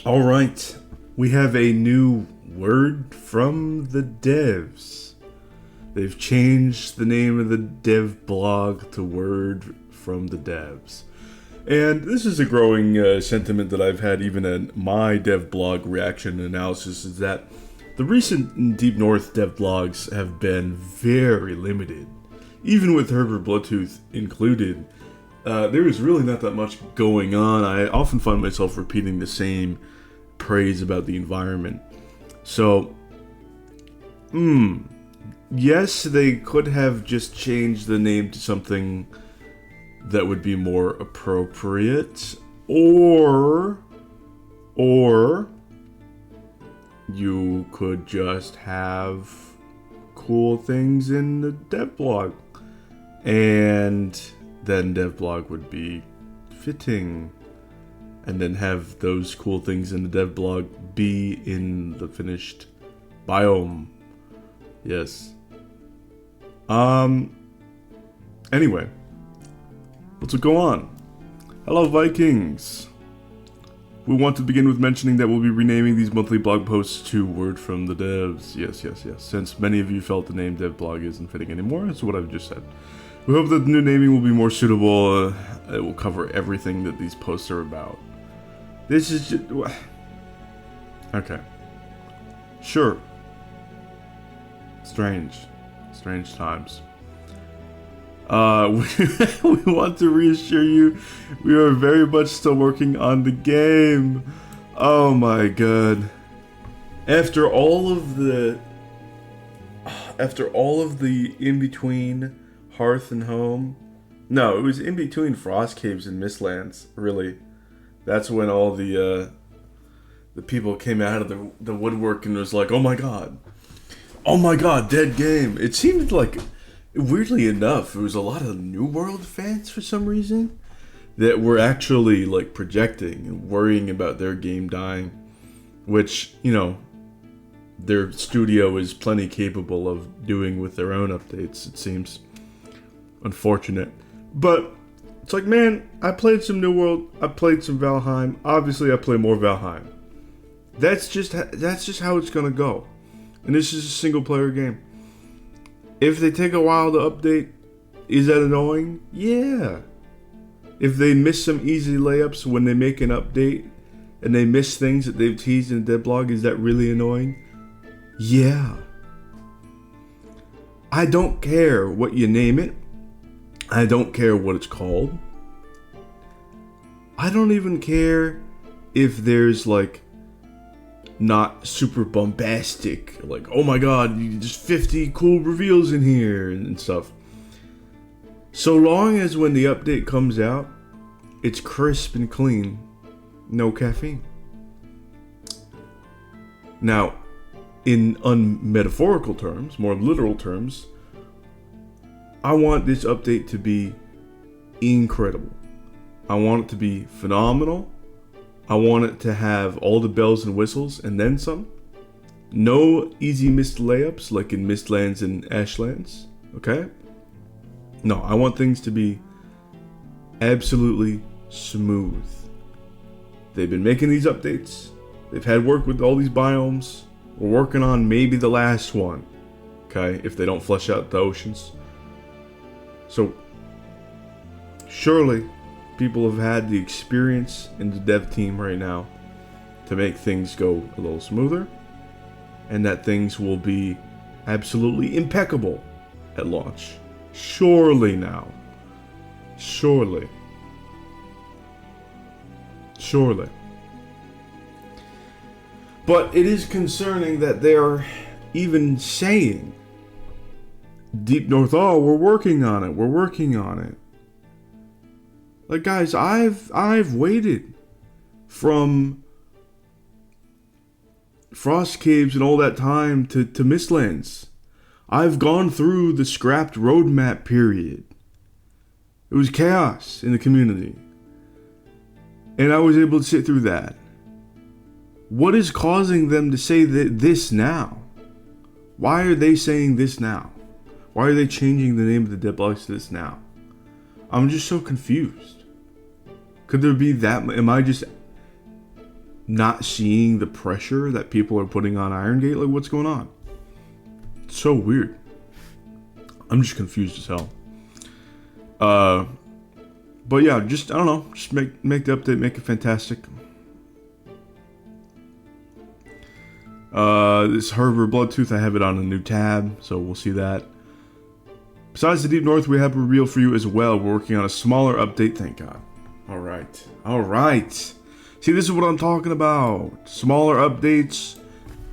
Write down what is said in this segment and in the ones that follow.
All right, we have a new word from the devs. They've changed the name of the Devblog to Word from the Devs. And this is a growing sentiment that I've had even in my Devblog reaction analysis, is that the recent Deep North devblogs have been very limited. Even with Hervor Bloodtooth included, there is really not that much going on. I often find myself repeating the same praise about the environment. So, yes, they could have just changed the name to something that would be more appropriate, or you could just have cool things in the devblog, and then devblog would be fitting, and then have those cool things in the devblog be in the finished biome. Yes. Anyway, let's go on. Hello, Vikings. We want to begin with mentioning that we'll be renaming these monthly blog posts to Word from the Devs. Yes. Since many of you felt the name devblog isn't fitting anymore, that's what I've just said. We hope that the new naming will be more suitable. It will cover everything that these posts are about. This is just... Okay. Sure. Strange times. We want to reassure you, we are very much still working on the game. Oh my god. After all of the in-between Hearth and Home... No, it was in between Frost Caves and Mistlands, really. That's when all the people came out of the woodwork and was like, oh my god, dead game. It seemed like, weirdly enough, it was a lot of New World fans for some reason that were actually like projecting and worrying about their game dying, which, you know, their studio is plenty capable of doing with their own updates, it seems. Unfortunate. But it's like, man, I played some New World, I played some Valheim. Obviously, I play more Valheim. That's just how it's gonna go. And this is a single player game. If they take a while to update, is that annoying? Yeah. If they miss some easy layups when they make an update and they miss things that they've teased in the devblog, is that really annoying? Yeah. I don't care what you name it. I don't care what it's called. I don't even care if there's like not super bombastic, like, oh my god, there's 50 cool reveals in here and stuff. So long as when the update comes out, it's crisp and clean, no caffeine. Now, in unmetaphorical terms, more literal terms, I want this update to be incredible. I want it to be phenomenal. I want it to have all the bells and whistles and then some. No easy missed layups like in Mistlands and Ashlands, okay? No, I want things to be absolutely smooth. They've been making these updates. They've had work with all these biomes. We're working on maybe the last one, okay? If they don't flesh out the oceans. So, surely people have had the experience in the dev team right now to make things go a little smoother, and that things will be absolutely impeccable at launch. Surely now. Surely. But it is concerning that they are even saying, Deep North, oh, we're working on it. Like, guys, I've waited from Frost Caves and all that time to Mistlands. I've gone through the scrapped roadmap period. It was chaos in the community. And I was able to sit through that. What is causing them to say this now? Why are they saying this now? Why are they changing the name of the devblogs to this now? I'm just so confused. Could there be that? Am I just not seeing the pressure that people are putting on Iron Gate. Like, what's going on? It's so weird. I'm just confused as hell. But yeah, just, I don't know, just make the update, make it fantastic. This Hervor Bloodtooth, I have it on a new tab, so we'll see that. Besides the Deep North, we have a reveal for you as well. We're working on a smaller update, thank God. Alright. See, this is what I'm talking about. Smaller updates,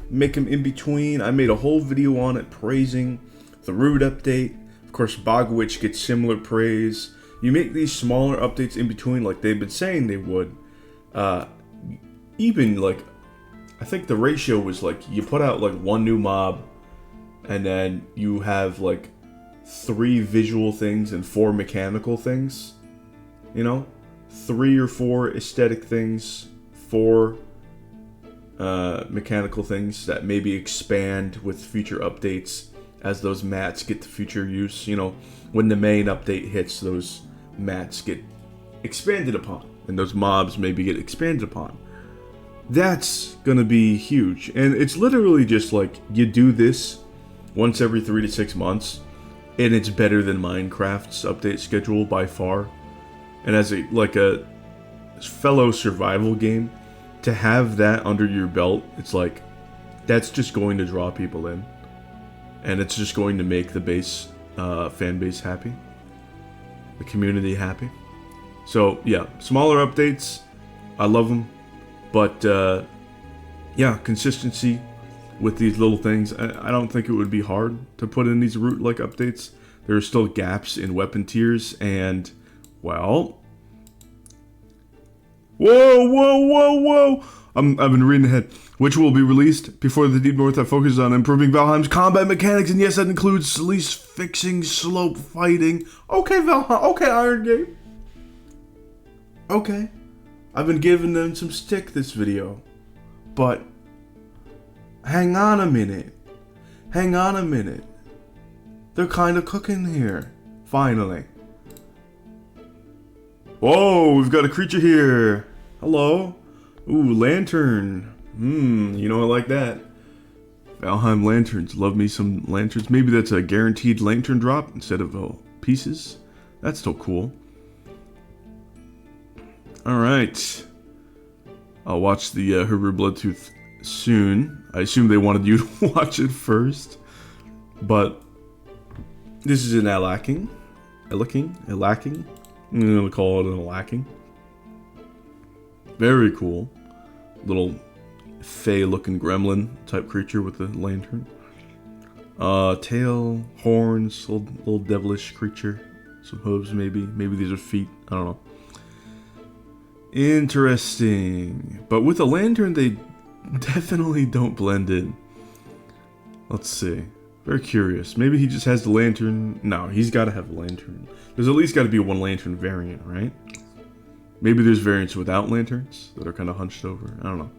make them in between. I made a whole video on it praising the root update. Of course, Bogwitch gets similar praise. You make these smaller updates in between like they've been saying they would. Even like, I think the ratio was like, you put out like 1 new mob, and then you have like 3 visual things and 4 mechanical things. You know? 3 or 4 aesthetic things, 4 mechanical things that maybe expand with future updates as those mats get to future use. You know, when the main update hits, those mats get expanded upon, and those mobs maybe get expanded upon. That's gonna be huge, and it's literally just like, you do this once every 3 to 6 months, and it's better than Minecraft's update schedule by far. And as a fellow survival game, to have that under your belt, it's like, that's just going to draw people in, and it's just going to make the base fan base happy, the community happy. So yeah, smaller updates, I love them, but yeah, consistency with these little things. I don't think it would be hard to put in these root-like updates. There are still gaps in weapon tiers, and well, whoa! I've been reading ahead. Which will be released before the Deep North that focuses on improving Valheim's combat mechanics, and yes, that includes at least fixing slope fighting. Okay, Valheim. Okay, Iron Gate. Okay, I've been giving them some stick this video, but hang on a minute. They're kind of cooking here. Finally. Whoa, we've got a creature here. Hello. Ooh, lantern. You know I like that. Valheim lanterns. Love me some lanterns. Maybe that's a guaranteed lantern drop instead of pieces. That's still cool. Alright. I'll watch the Hervor Bloodtooth soon. I assume they wanted you to watch it first. But this is an lacking. I'm gonna call it an lacking. Very cool. Little fey-looking gremlin type creature with a lantern. Tail, horns, little devilish creature. Some hooves maybe. Maybe these are feet. I don't know. Interesting. But with a lantern, they definitely don't blend in. Let's see. Very curious. Maybe he just has the lantern. No, he's got to have a lantern. There's at least got to be one lantern variant, right? Maybe there's variants without lanterns that are kind of hunched over. I don't know.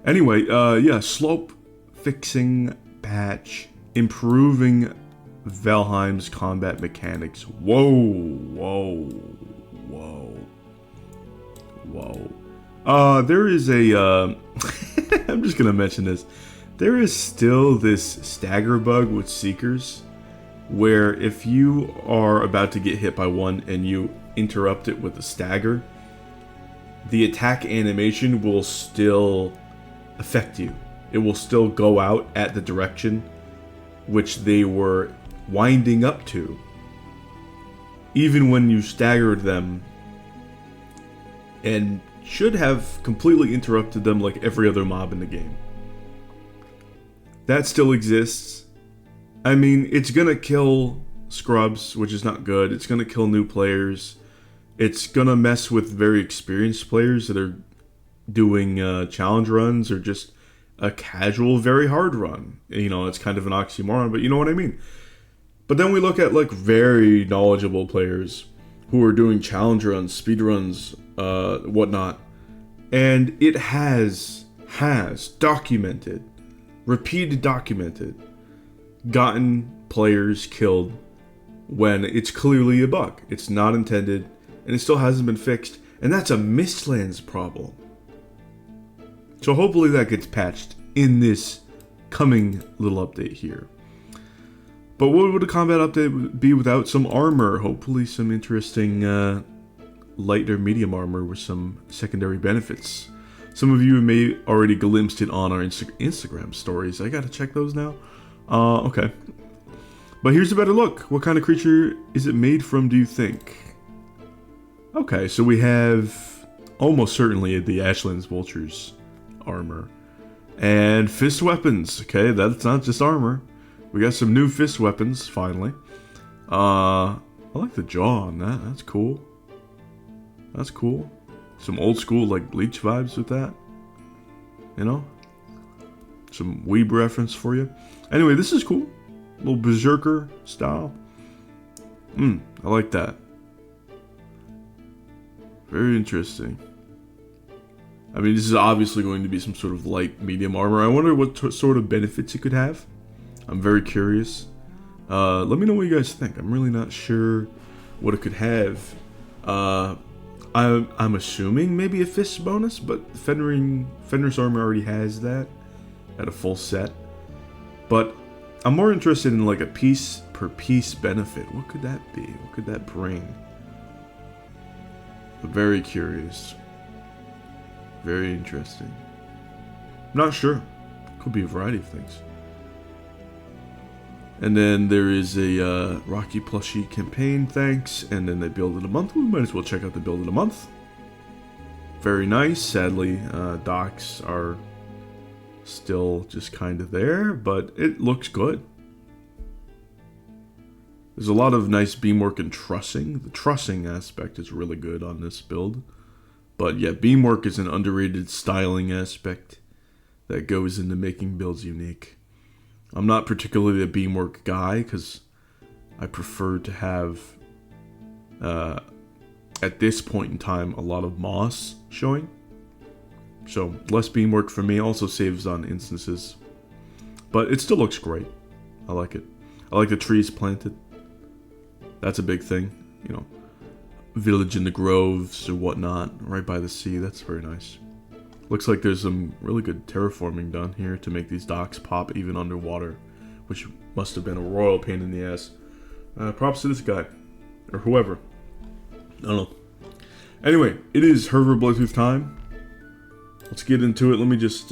Anyway, yeah, slope fixing patch, improving Valheim's combat mechanics. Whoa. There is a, I'm just gonna mention this. There is still this stagger bug with Seekers, where if you are about to get hit by one and you interrupt it with a stagger, the attack animation will still affect you. It will still go out at the direction which they were winding up to, even when you staggered them, and should have completely interrupted them like every other mob in the game. That still exists. I mean, it's gonna kill scrubs, which is not good. It's gonna kill new players. It's gonna mess with very experienced players that are doing challenge runs or just a casual, very hard run. You know, it's kind of an oxymoron, but you know what I mean. But then we look at like very knowledgeable players who are doing challenge runs, speed runs, whatnot, and it has documented, gotten players killed when it's clearly a bug. It's not intended, and it still hasn't been fixed. And that's a Mistlands problem. So hopefully that gets patched in this coming little update here. But what would a combat update be without some armor? Hopefully some interesting light or medium armor with some secondary benefits. Some of you may already glimpsed it on our Instagram stories. I gotta check those now. Okay. But here's a better look. What kind of creature is it made from, do you think? Okay, so we have almost certainly the Ashlands Vulture's armor. And fist weapons. Okay, that's not just armor. We got some new fist weapons, finally. I like the jaw on that. That's cool. That's cool. Some old school, like, Bleach vibes with that. You know? Some weeb reference for you. Anyway, this is cool. A little berserker style. I like that. Very interesting. I mean, this is obviously going to be some sort of light, medium armor. I wonder what sort of benefits it could have. I'm very curious. Let me know what you guys think. I'm really not sure what it could have. I'm assuming maybe a fist bonus, but Fenrir's armor already has that at a full set. But I'm more interested in like a piece per piece benefit. What could that be? What could that bring? I'm very curious. Very interesting. Not sure. Could be a variety of things. And then there is a Rocky plushie campaign, thanks. And then they build it a month. We might as well check out the build it a month. Very nice. Sadly, docks are still just kind of there, but it looks good. There's a lot of nice beamwork and trussing. The trussing aspect is really good on this build. But yeah, beamwork is an underrated styling aspect that goes into making builds unique. I'm not particularly a beamwork guy because I prefer to have, at this point in time, a lot of moss showing. So less beamwork for me, also saves on instances. But it still looks great. I like it. I like the trees planted. That's a big thing, you know. Village in the groves or whatnot, right by the sea. That's very nice. Looks like there's some really good terraforming done here to make these docks pop even underwater, which must have been a royal pain in the ass. Props to this guy, or whoever. I don't know. Anyway, it is Hervor Bloodtooth time. Let's get into it. Let me just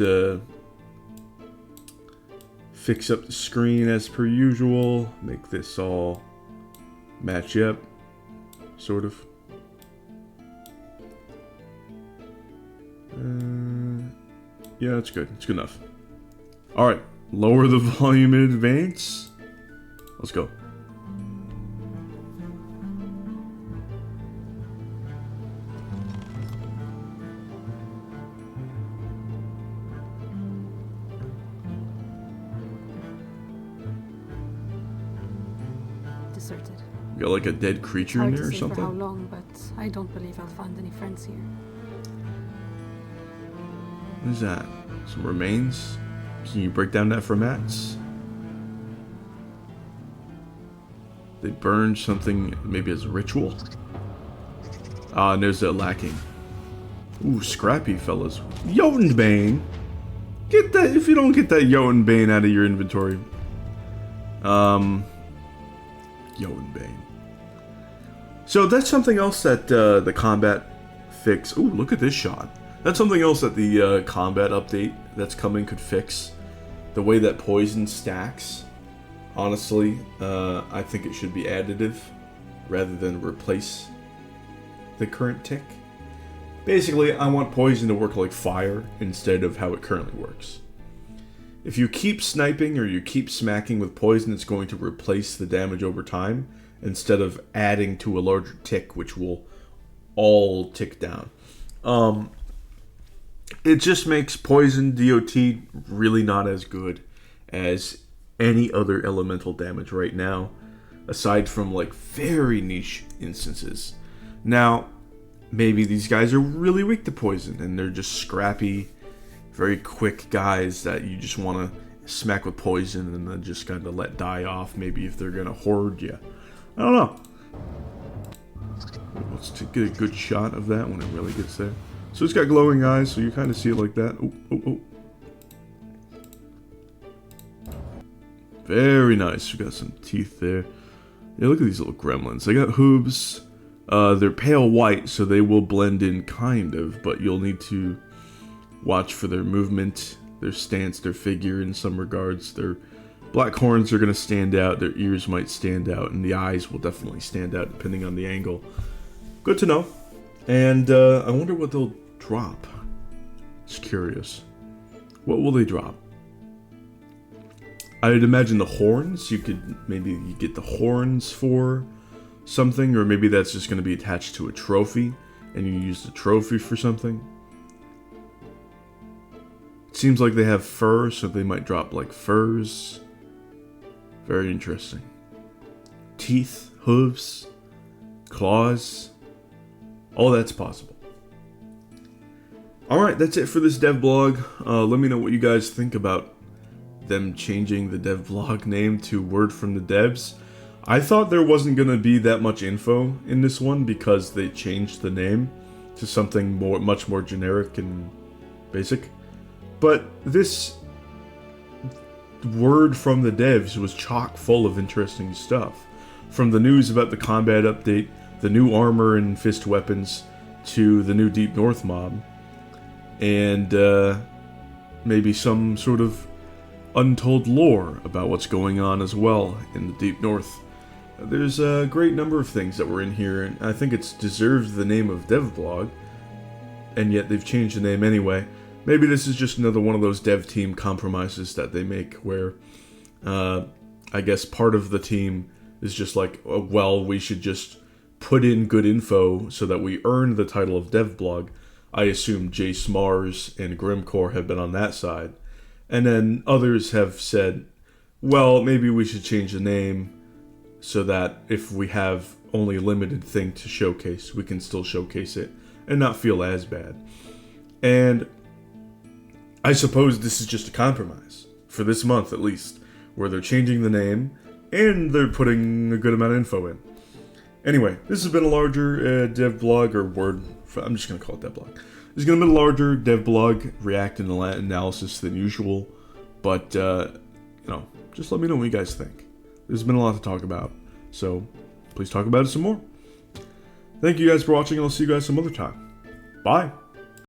fix up the screen as per usual. Make this all match up, sort of. Yeah, it's good. It's good enough. Alright, lower the volume in advance. Let's go. Deserted. You got like a dead creature in there or something? For how long, but I don't believe I'll find any friends here. What is that? Some remains? Can you break down that for mats? They burned something maybe as a ritual? Ah, and there's that lacking. Ooh, scrappy fellas. Jotunbane! Get that, if you don't get that Jotunbane out of your inventory. Jotunbane. So that's something else that the combat fix. Ooh, look at this shot. That's something else that the combat update that's coming could fix. The way that poison stacks. Honestly, I think it should be additive rather than replace the current tick. Basically, I want poison to work like fire instead of how it currently works. If you keep sniping or you keep smacking with poison, it's going to replace the damage over time instead of adding to a larger tick, which will all tick down. It just makes poison DOT really not as good as any other elemental damage right now, aside from like very niche instances. Now, maybe these guys are really weak to poison and they're just scrappy, very quick guys that you just want to smack with poison and then just kind of let die off, maybe if they're going to hoard you. I don't know. Let's get a good shot of that when it really gets there. So it's got glowing eyes, so you kind of see it like that. Oh. Very nice. We got some teeth there. Yeah, look at these little gremlins. They got hooves. They're pale white, so they will blend in kind of, but you'll need to watch for their movement, their stance, their figure in some regards. Their black horns are going to stand out, their ears might stand out, and the eyes will definitely stand out depending on the angle. Good to know. And I wonder what they'll drop. Just curious. What will they drop? I would imagine the horns. You get the horns for something, or maybe that's just going to be attached to a trophy, and you use the trophy for something. It seems like they have fur, so they might drop like furs. Very interesting. Teeth, hooves, claws. All that's possible. Alright, that's it for this devblog. Let me know what you guys think about them changing the devblog name to Word from the Devs. I thought there wasn't going to be that much info in this one because they changed the name to something much more generic and basic. But this Word from the Devs was chock full of interesting stuff. From the news about the combat update, the new armor and fist weapons, to the new Deep North mob, and maybe some sort of untold lore about what's going on as well in the Deep North. There's a great number of things that were in here, and I think it's deserved the name of Devblog, and yet they've changed the name anyway. Maybe this is just another one of those dev team compromises that they make where, I guess part of the team is just like, oh, well, we should just put in good info so that we earn the title of Devblog. I assume Jace Mars and Grimcore have been on that side. And then others have said, well, maybe we should change the name so that if we have only a limited thing to showcase, we can still showcase it and not feel as bad. And I suppose this is just a compromise, for this month at least, where they're changing the name and they're putting a good amount of info in. Anyway, this has been a larger devblog, or word, I'm just going to call it devblog. This is going to be a larger devblog, react and analysis than usual, but, just let me know what you guys think. There's been a lot to talk about, so please talk about it some more. Thank you guys for watching, and I'll see you guys some other time. Bye!